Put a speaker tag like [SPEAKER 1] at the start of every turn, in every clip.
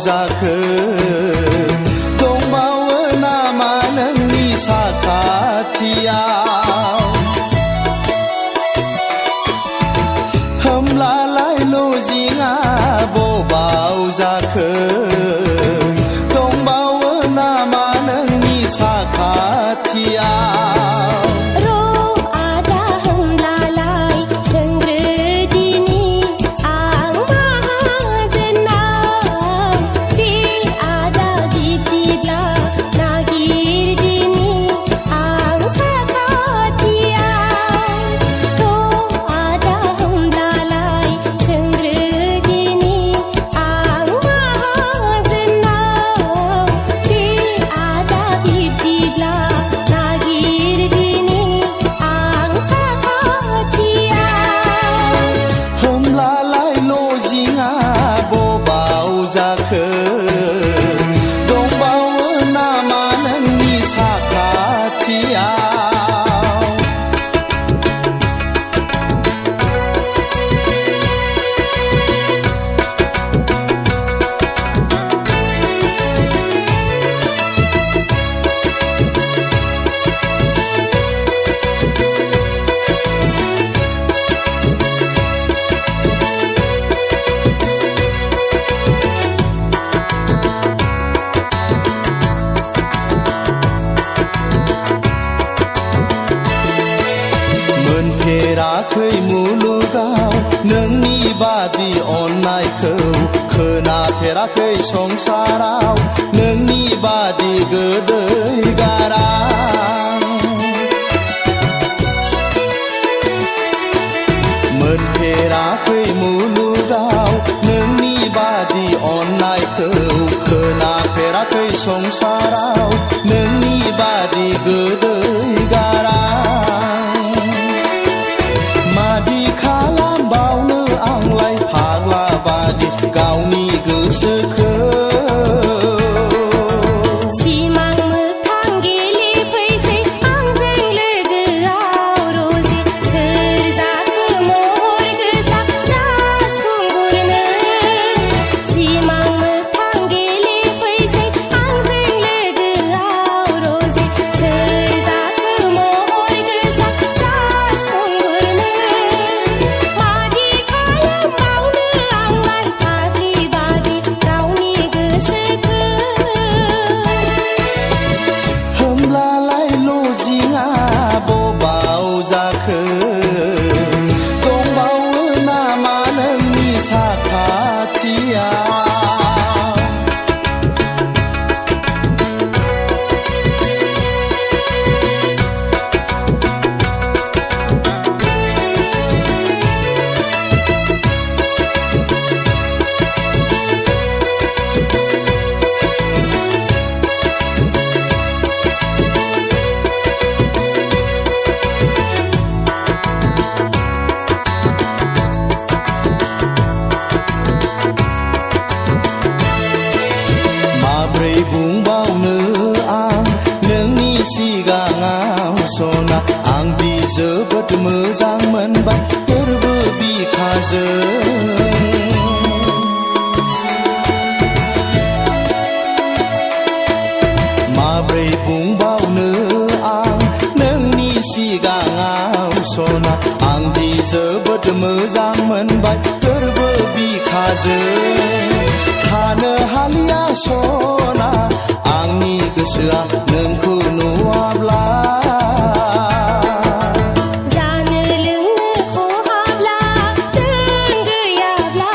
[SPEAKER 1] जाखो दंबावो नामा नोंनि साखाथियाव होमब्लालाय लजिंआ बबाव जाखो दंबावो नामा नोंनि साखाथियाव दंबावो नामा नोंनि साखाथियाव मोनफेराखै मुलुगाव नोंनि बादि अननायखौ खोनाफेराखै संसाराव नोंनि बादि गोदै गारां मोनफेराखै मुलुगाव नोंनि बादि अननायखौ खोनाफेराखै संसाराव नोंनि बादि गोदै गारां खालामबावनो आंलाय फाग्ला बादि गावनि गोसोखौ
[SPEAKER 2] सिमां मोगथां गेलेफैसै आंजों लोगोआव रजे सोर जाखो महर गोसा राजखुंगुरनो सिमां मोगथां गेलेफैसै आंजों लोगोआव रजे सोर जाखो महर गोसा राजखुंगुरनो
[SPEAKER 1] होमब्लालाय लजिंआ बबाव जाखो दंबावो नामा नोंनि साखाथियाव बुंबावनो आं नोंनि सिगाङाव सना आंदि जोबोद मोजां मोनबाय फोरबो बिखाजों माब्रै बुंबावनो आं नोंनि सिगाङाव सना आंदि जोबोद मोजां मोनबाय फोरबो बिखाजों थानो हालिया सना आंनि गोसोआ नोंखौ नुवाब्ला
[SPEAKER 2] जानो लोंनो खहाब्ला दोन गैयाब्ला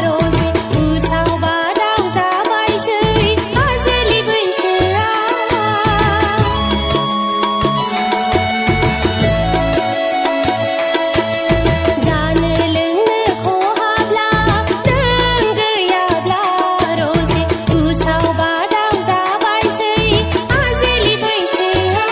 [SPEAKER 2] रजे उसाव बादाव जाबायसै आजोलि बैसोआ जानो लोंनो खहाब्ला दोन गैयाब्ला रजे उसाव बादाव जाबायसै आजोलि बैसोआ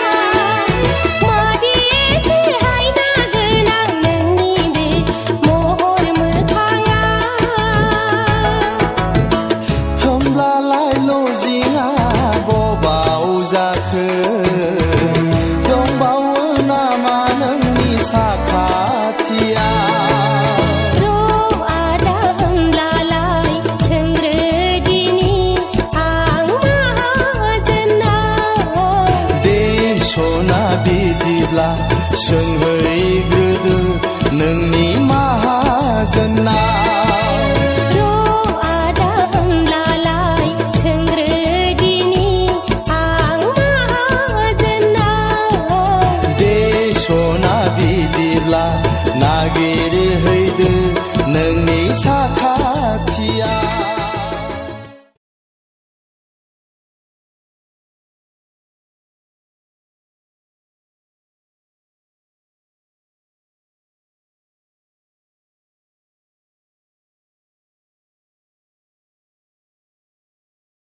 [SPEAKER 1] सोंहैग्रोदो नोंनि माहाजोना